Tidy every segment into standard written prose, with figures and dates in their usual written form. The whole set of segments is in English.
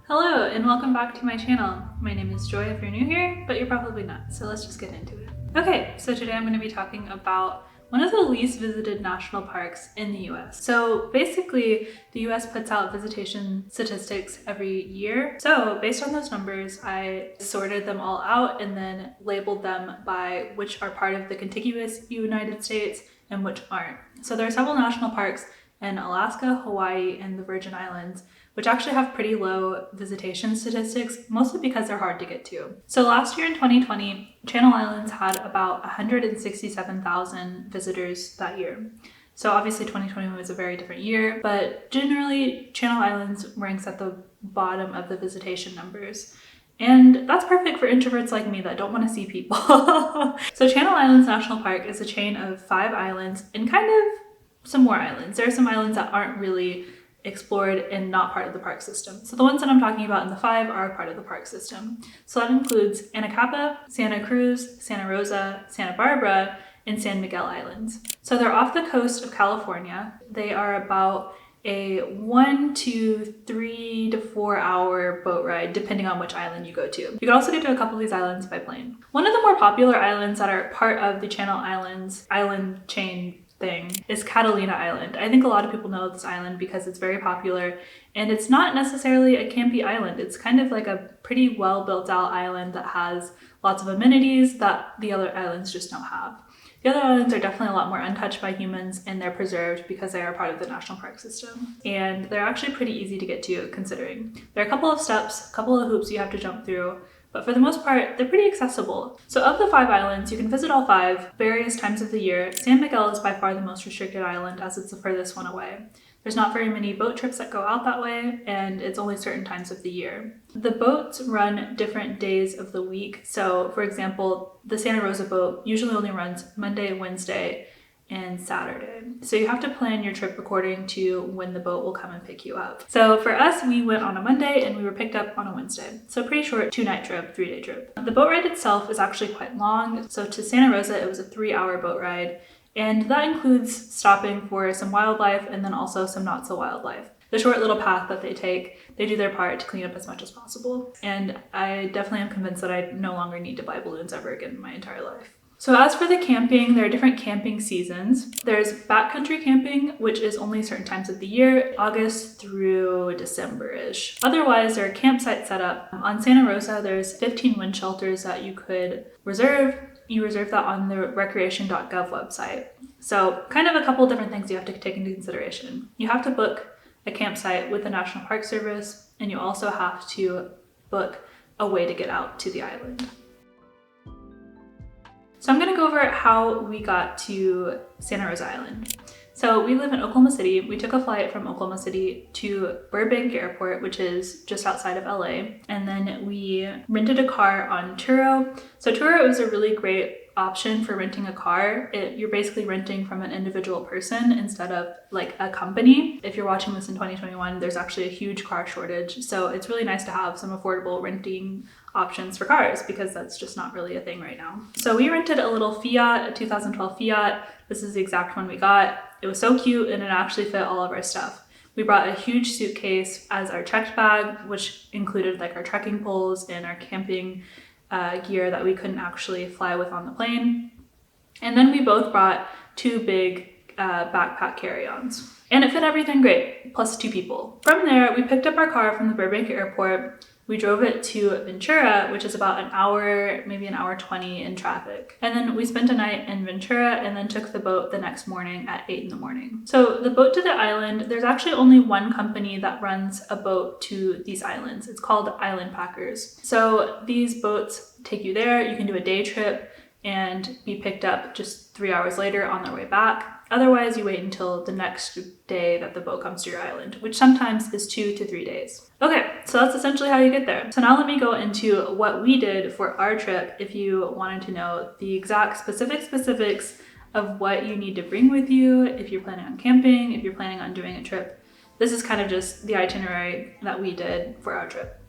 Hello and welcome back to my channel. My name is Joy if you're new here, but you're probably not, so let's just get into it. Okay, so today I'm going to be talking about one of the least visited national parks in the US. So basically, the US puts out visitation statistics every year. So based on those numbers, I sorted them all out and then labeled them by which are part of the contiguous United States and which aren't. So there are several national parks in Alaska, Hawaii, and the Virgin Islands, which actually have pretty low visitation statistics, mostly because they're hard to get to. So last year in 2020, Channel Islands had about 167,000 visitors that year. So obviously 2020 was a very different year, but generally Channel Islands ranks at the bottom of the visitation numbers. And that's perfect for introverts like me that don't want to see people. So Channel Islands National Park is a chain of 5 islands and kind of some more islands. There are some islands that aren't really explored and not part of the park system. So the ones that I'm talking about in the 5 are part of the park system. So that includes Anacapa, Santa Cruz, Santa Rosa, Santa Barbara, and San Miguel Islands. So they're off the coast of California. They are about a 1 to 3 to 4 hour boat ride, depending on which island you go to. You can also get to a couple of these islands by plane. One of the more popular islands that are part of the Channel Islands island chain thing is Catalina Island. I think a lot of people know this island because it's very popular, and it's not necessarily a campy island. It's kind of like a pretty well built out island that has lots of amenities that the other islands just don't have. The other islands are definitely a lot more untouched by humans, and they're preserved because they are part of the national park system. And they're actually pretty easy to get to, considering. There are a couple of steps, a couple of hoops you have to jump through, but for the most part, they're pretty accessible. So of the 5 islands, you can visit all 5 various times of the year. San Miguel is by far the most restricted island, as it's the furthest one away. There's not very many boat trips that go out that way, and it's only certain times of the year. The boats run different days of the week. So for example, the Santa Rosa boat usually only runs Monday, Wednesday, and Saturday. So you have to plan your trip according to when the boat will come and pick you up. So for us, we went on a Monday and we were picked up on a Wednesday. So pretty short 2-night trip, 3-day trip. The boat ride itself is actually quite long. So to Santa Rosa, it was a 3-hour boat ride. And that includes stopping for some wildlife and then also some not so wildlife. The short little path that they take, they do their part to clean up as much as possible. And I definitely am convinced that I no longer need to buy balloons ever again in my entire life. So as for the camping, there are different camping seasons. There's backcountry camping, which is only certain times of the year, August through December-ish. Otherwise, there are campsites set up. On Santa Rosa, there's 15 wind shelters that you could reserve. You reserve that on the recreation.gov website. So kind of a couple different things you have to take into consideration. You have to book a campsite with the National Park Service, and you also have to book a way to get out to the island. So I'm gonna go over how we got to Santa Rosa Island. So we live in Oklahoma City. We took a flight from Oklahoma City to Burbank Airport, which is just outside of LA. And then we rented a car on Turo. So Turo is a really great option for renting a car. You're basically renting from an individual person instead of like a company. If you're watching this in 2021, there's actually a huge car shortage. So it's really nice to have some affordable renting options for cars because that's just not really a thing right now. So we rented a little Fiat, a 2012 Fiat. This is the exact one we got. It was so cute and it actually fit all of our stuff. We brought a huge suitcase as our checked bag, which included like our trekking poles and our camping gear that we couldn't actually fly with on the plane. And then we both brought 2 big backpack carry-ons. And it fit everything great, plus 2 people. From there, we picked up our car from the Burbank Airport. We drove it to Ventura, which is about an hour, maybe an hour 20 in traffic. And then we spent a night in Ventura and then took the boat the next morning at 8 in the morning. So the boat to the island, there's actually only one company that runs a boat to these islands. It's called Island Packers. So these boats take you there. You can do a day trip and be picked up just 3 hours later on their way back. Otherwise, you wait until the next day that the boat comes to your island, which sometimes is 2 to 3 days. Okay, so that's essentially how you get there. So now let me go into what we did for our trip if you wanted to know the exact specifics of what you need to bring with you if you're planning on camping, if you're planning on doing a trip. This is kind of just the itinerary that we did for our trip.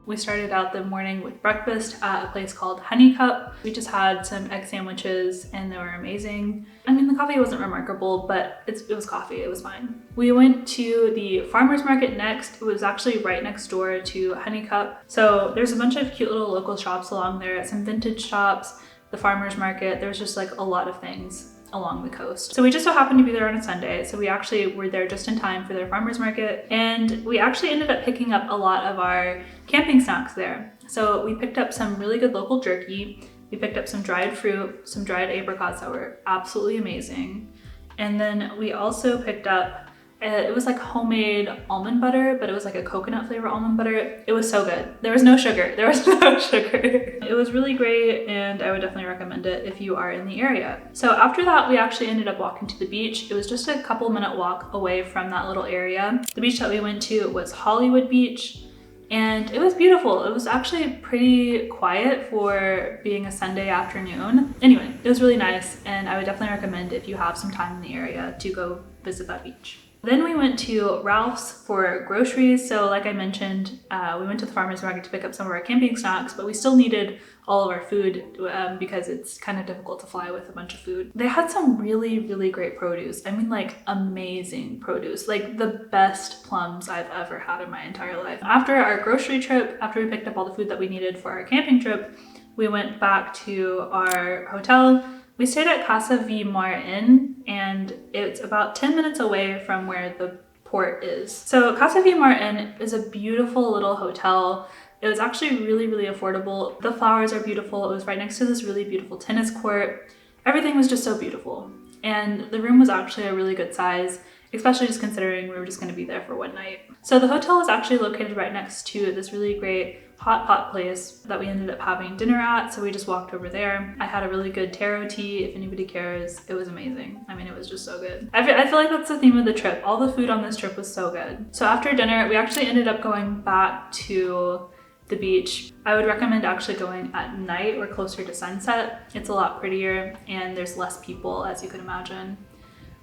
We started out the morning with breakfast at a place called Hiiii. We just had some egg sandwiches and they were amazing. I mean, the coffee wasn't remarkable, but it was coffee, it was fine. We went to the farmer's market next. It was actually right next door to Hiiii. So there's a bunch of cute little local shops along there, some vintage shops, the farmer's market. There was just like a lot of things along the coast. So we just so happened to be there on a Sunday. So we actually were there just in time for their farmer's market. And we actually ended up picking up a lot of our camping snacks there. So we picked up some really good local jerky. We picked up some dried fruit, some dried apricots that were absolutely amazing. And then we also picked up, it was like homemade almond butter, but it was like a coconut flavor almond butter. It was so good. There was no sugar. There was no sugar. It was really great, and I would definitely recommend it if you are in the area. So after that, we actually ended up walking to the beach. It was just a couple minute walk away from that little area. The beach that we went to was Hollywood Beach, and it was beautiful. It was actually pretty quiet for being a Sunday afternoon. Anyway, it was really nice, and I would definitely recommend if you have some time in the area to go visit that beach. Then we went to Ralph's for groceries. So like I mentioned, we went to the farmer's market to pick up some of our camping snacks, but we still needed all of our food because it's kind of difficult to fly with a bunch of food. They had some really, really great produce. I mean, like amazing produce, like the best plums I've ever had in my entire life. After our grocery trip, after we picked up all the food that we needed for our camping trip, we went back to our hotel. We stayed at Casa V Mar Inn, and it's about 10 minutes away from where the port is. So Casa V Mar Inn is a beautiful little hotel. It was actually really, really affordable. The flowers are beautiful. It was right next to this really beautiful tennis court. Everything was just so beautiful. And the room was actually a really good size, especially just considering we were just going to be there for one night. So the hotel is actually located right next to this really great hot pot place that we ended up having dinner at, so we just walked over there. I had a really good taro tea, if anybody cares. It was amazing. I mean, it was just so good. I feel like that's the theme of the trip. All the food on this trip was so good. So after dinner, we actually ended up going back to the beach. I would recommend actually going at night or closer to sunset. It's a lot prettier and there's less people, as you can imagine.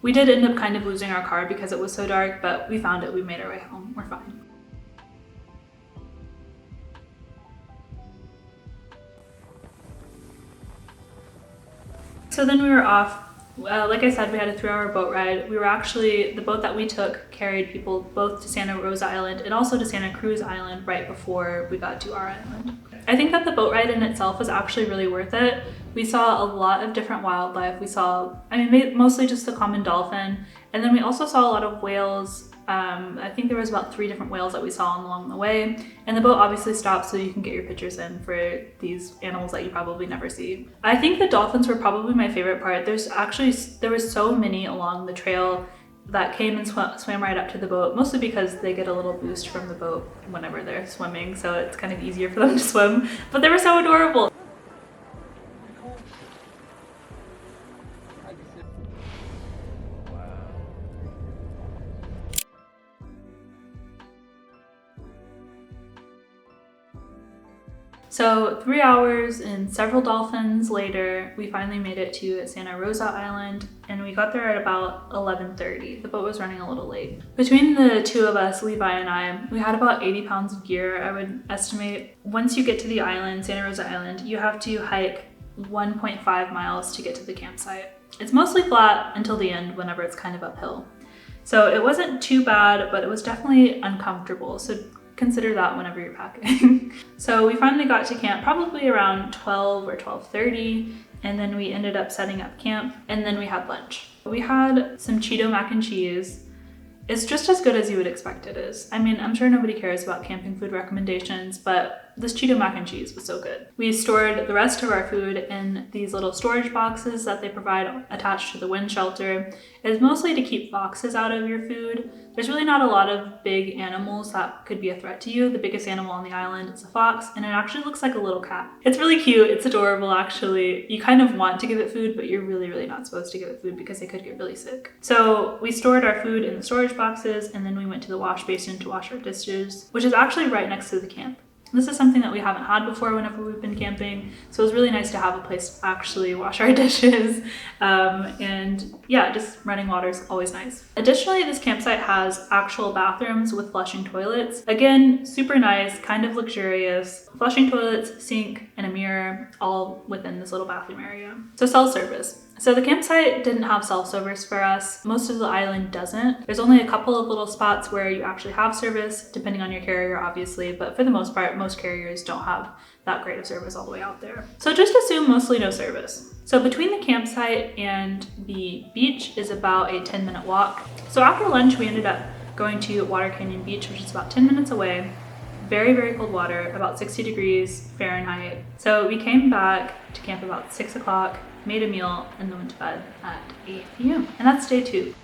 We did end up kind of losing our car because it was so dark, but we found it. We made our way home. We're fine. So then we were off. Like I said, we had a 3-hour boat ride. The boat that we took carried people both to Santa Rosa Island and also to Santa Cruz Island right before we got to our island. I think that the boat ride in itself was actually really worth it. We saw a lot of different wildlife. We saw, mostly just the common dolphin. And then we also saw a lot of whales. I think there was about 3 different whales that we saw along the way. And the boat obviously stopped so you can get your pictures in for these animals that you probably never see. I think the dolphins were probably my favorite part. There were so many along the trail that came and swam right up to the boat, mostly because they get a little boost from the boat whenever they're swimming, so it's kind of easier for them to swim. But they were so adorable. So 3 hours and several dolphins later, we finally made it to Santa Rosa Island, and we got there at about 11:30. The boat was running a little late. Between the two of us, Levi and I, we had about 80 pounds of gear, I would estimate. Once you get to the island, Santa Rosa Island, you have to hike 1.5 miles to get to the campsite. It's mostly flat until the end whenever it's kind of uphill. So it wasn't too bad, but it was definitely uncomfortable. So consider that whenever you're packing. So we finally got to camp probably around 12 or 12:30, and then we ended up setting up camp, and then we had lunch. We had some Cheeto mac and cheese. It's just as good as you would expect it is. I mean, I'm sure nobody cares about camping food recommendations, but this Cheeto mac and cheese was so good. We stored the rest of our food in these little storage boxes that they provide attached to the wind shelter. It's mostly to keep foxes out of your food. There's really not a lot of big animals that could be a threat to you. The biggest animal on the island is a fox, and it actually looks like a little cat. It's really cute. It's adorable, actually. You kind of want to give it food, but you're really, really not supposed to give it food because it could get really sick. So we stored our food in the storage boxes, and then we went to the wash basin to wash our dishes, which is actually right next to the camp. This is something that we haven't had before whenever we've been camping, so it was really nice to have a place to actually wash our dishes. And yeah, just running water is always nice. Additionally, this campsite has actual bathrooms with flushing toilets. Again, super nice, kind of luxurious. Flushing toilets, sink, and a mirror, all within this little bathroom area. So cell service. So the campsite didn't have cell service for us. Most of the island doesn't. There's only a couple of little spots where you actually have service, depending on your carrier, obviously, but for the most part, most carriers don't have that great of service all the way out there. So just assume mostly no service. So between the campsite and the beach is about a 10-minute walk. So after lunch, we ended up going to Water Canyon Beach, which is about 10 minutes away. Very, very cold water, about 60 degrees Fahrenheit. So we came back to camp about 6 o'clock, made a meal, and then went to bed at 8 p.m. And that's day 2.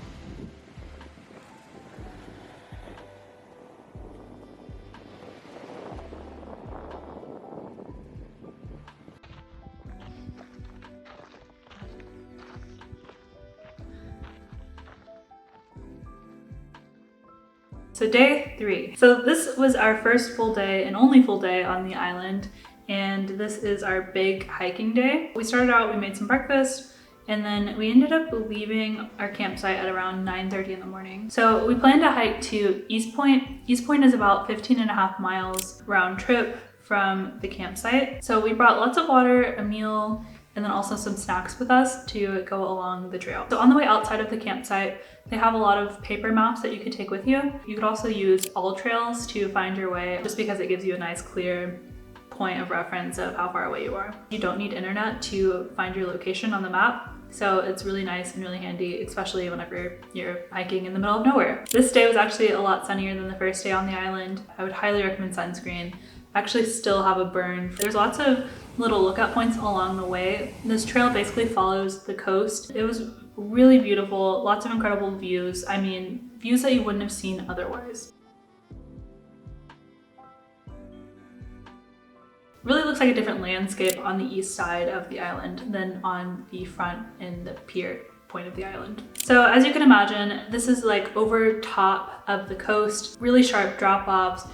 So day 3. So this was our first full day and only full day on the island. And this is our big hiking day. We started out, we made some breakfast, and then we ended up leaving our campsite at around 9:30 in the morning. So we planned to hike to East Point. East Point is about 15.5 miles round trip from the campsite. So we brought lots of water, a meal, and then also some snacks with us to go along the trail. So on the way outside of the campsite, they have a lot of paper maps that you could take with you. You could also use All Trails to find your way, just because it gives you a nice clear point of reference of how far away you are. You don't need internet to find your location on the map, so it's really nice and really handy, especially whenever you're hiking in the middle of nowhere. This day was actually a lot sunnier than the first day on the island. I would highly recommend sunscreen. I actually still have a burn. There's lots of little lookout points along the way. This trail basically follows the coast. It was really beautiful, lots of incredible views. I mean, views that you wouldn't have seen otherwise. Really looks like a different landscape on the east side of the island than on the front and the pier point of the island. So as you can imagine, this is like over top of the coast, really sharp drop-offs,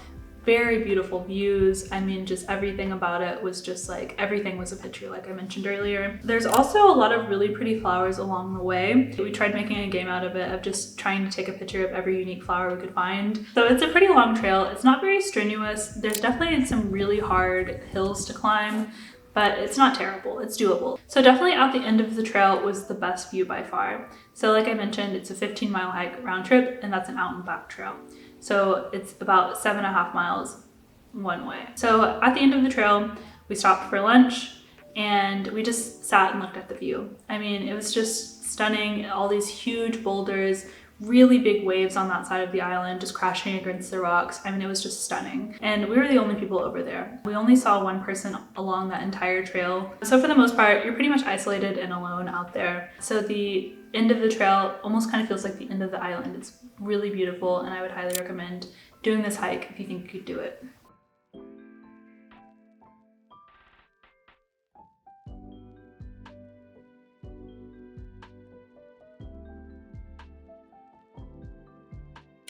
very beautiful views. I mean, just everything about it was just like, everything was a picture, like I mentioned earlier. There's also a lot of really pretty flowers along the way. We tried making a game out of it, of just trying to take a picture of every unique flower we could find. So it's a pretty long trail. It's not very strenuous. There's definitely some really hard hills to climb, but it's not terrible, it's doable. So definitely at the end of the trail was the best view by far. So like I mentioned, it's a 15-mile hike round trip, and that's an out and back trail. So it's about 7.5 miles one way. So at the end of the trail, we stopped for lunch and we just sat and looked at the view. I mean, it was just stunning. All these huge boulders, really big waves on that side of the island, just crashing against the rocks. I mean, it was just stunning. And we were the only people over there. We only saw one person along that entire trail. So for the most part, you're pretty much isolated and alone out there. So the end of the trail almost kind of feels like the end of the island. It's really beautiful, and I would highly recommend doing this hike if you think you could do it.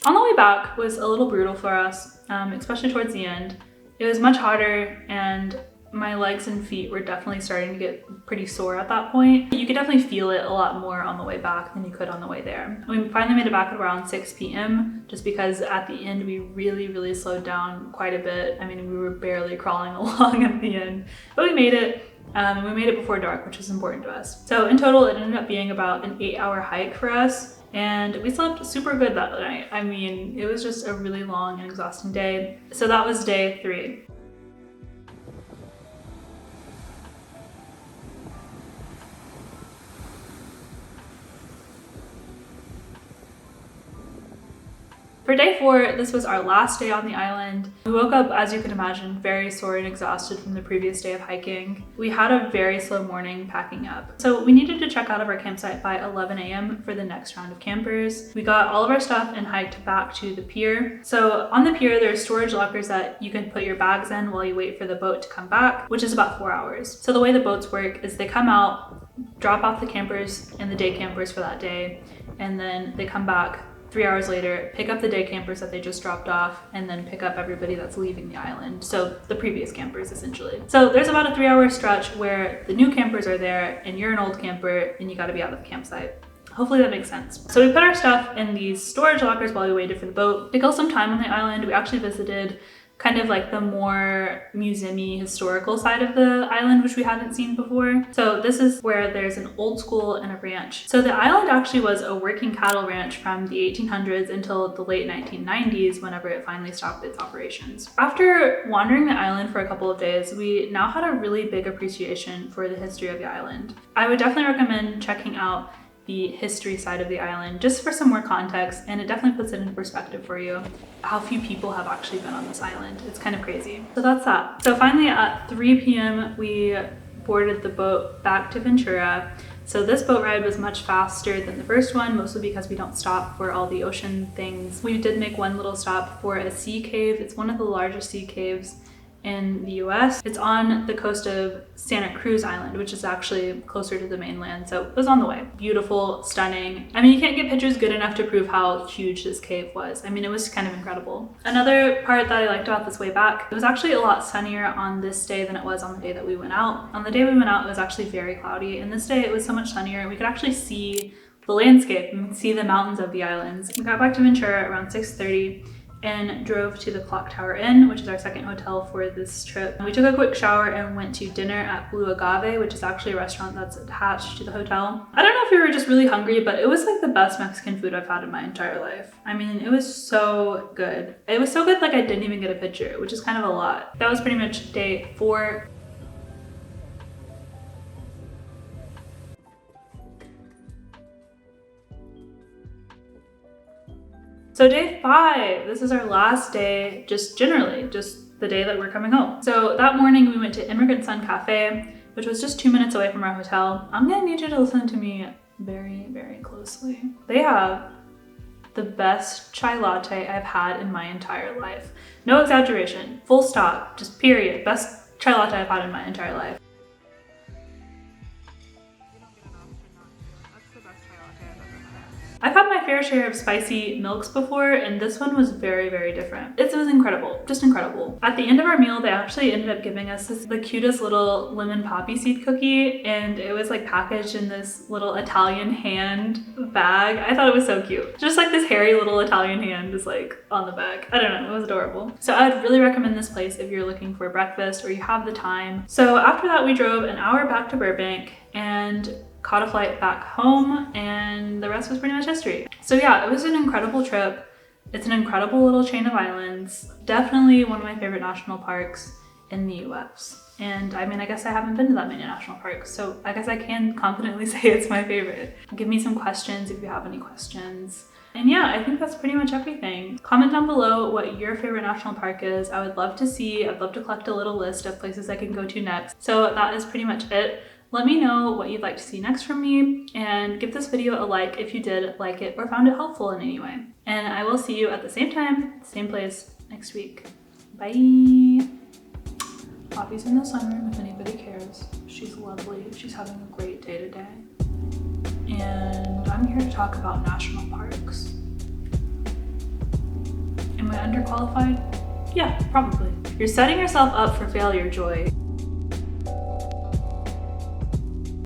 On the way back was a little brutal for us, especially towards the end. It was much harder, and my legs and feet were definitely starting to get pretty sore at that point. You could definitely feel it a lot more on the way back than you could on the way there. We finally made it back at around 6 p.m. just because at the end we really slowed down quite a bit. I mean, we were barely crawling along at the end, but we made it. We made it before dark, which is important to us. So in total, it ended up being about an 8-hour hike for us. And we slept super good that night. I mean, it was just a really long and exhausting day. So that was day 3. For day 4, this was our last day on the island. We woke up, as you can imagine, very sore and exhausted from the previous day of hiking. We had a very slow morning packing up. So we needed to check out of our campsite by 11 a.m. for the next round of campers. We got all of our stuff and hiked back to the pier. So on the pier, there are storage lockers that you can put your bags in while you wait for the boat to come back, which is about 4 hours. So the way the boats work is they come out, drop off the campers and the day campers for that day, and then they come back 3 hours later, pick up the day campers that they just dropped off, and then pick up everybody that's leaving the island. So the previous campers, essentially. So there's about a 3-hour stretch where the new campers are there and you're an old camper and you gotta be out of the campsite. Hopefully that makes sense. So we put our stuff in these storage lockers while we waited for the boat. To kill some time on the island, we actually visited kind of like the more museum-y historical side of the island, which we hadn't seen before. So this is where there's an old school and a ranch. So the island actually was a working cattle ranch from the 1800s until the late 1990s, whenever it finally stopped its operations. After wandering the island for a couple of days, we now had a really big appreciation for the history of the island. I would definitely recommend checking out the history side of the island just for some more context, and it definitely puts it in perspective for you how few people have actually been on this island. It's kind of crazy. So that's that. So finally at 3 p.m. we boarded the boat back to Ventura. So this boat ride was much faster than the first one, mostly because we don't stop for all the ocean things. We did make one little stop for a sea cave. It's one of the largest sea caves in the US. It's on the coast of Santa Cruz Island, which is actually closer to the mainland. So it was on the way. Beautiful, stunning. I mean, you can't get pictures good enough to prove how huge this cave was. I mean, it was kind of incredible. Another part that I liked about this way back, it was actually a lot sunnier on this day than it was on the day that we went out. On the day we went out, it was actually very cloudy, and this day it was so much sunnier. We could actually see the landscape and see the mountains of the islands. We got back to Ventura around 6:30 and drove to the Clock Tower Inn, which is our second hotel for this trip. We took a quick shower and went to dinner at Blue Agave, which is actually a restaurant that's attached to the hotel. I don't know if we were just really hungry, but it was like the best Mexican food I've had in my entire life. I mean, it was so good. It was so good like I didn't even get a picture, which is kind of a lot. That was pretty much day 4. So day 5, this is our last day, just generally, just the day that we're coming home. So that morning we went to Immigrant Sun Cafe, which was just 2 minutes away from our hotel. I'm gonna need you to listen to me very, very closely. They have the best chai latte I've had in my entire life. No exaggeration, full stop, just period. Best chai latte I've had in my entire life. I've had my fair share of spicy milks before, and this one was very, very different. It was incredible, just incredible. At the end of our meal, they actually ended up giving us the cutest little lemon poppy seed cookie, and it was like packaged in this little Italian hand bag. I thought it was so cute. Just like this hairy little Italian hand is like on the bag. I don't know, it was adorable. So I would really recommend this place if you're looking for breakfast or you have the time. So after that, we drove an hour back to Burbank and caught a flight back home, and the rest was pretty much history. So yeah, it was an incredible trip. It's an incredible little chain of islands. Definitely one of my favorite national parks in the US. And I mean, I guess I haven't been to that many national parks, so I guess I can confidently say it's my favorite. Give me some questions if you have any questions. And yeah, I think that's pretty much everything. Comment down below what your favorite national park is. I would love to see, I'd love to collect a little list of places I can go to next. So that is pretty much it. Let me know what you'd like to see next from me, and give this video a like if you did like it or found it helpful in any way. And I will see you at the same time, same place next week. Bye! Poppy's in the sunroom if anybody cares. She's lovely. She's having a great day today. And I'm here to talk about national parks. Am I underqualified? Yeah, probably. You're setting yourself up for failure, Joi.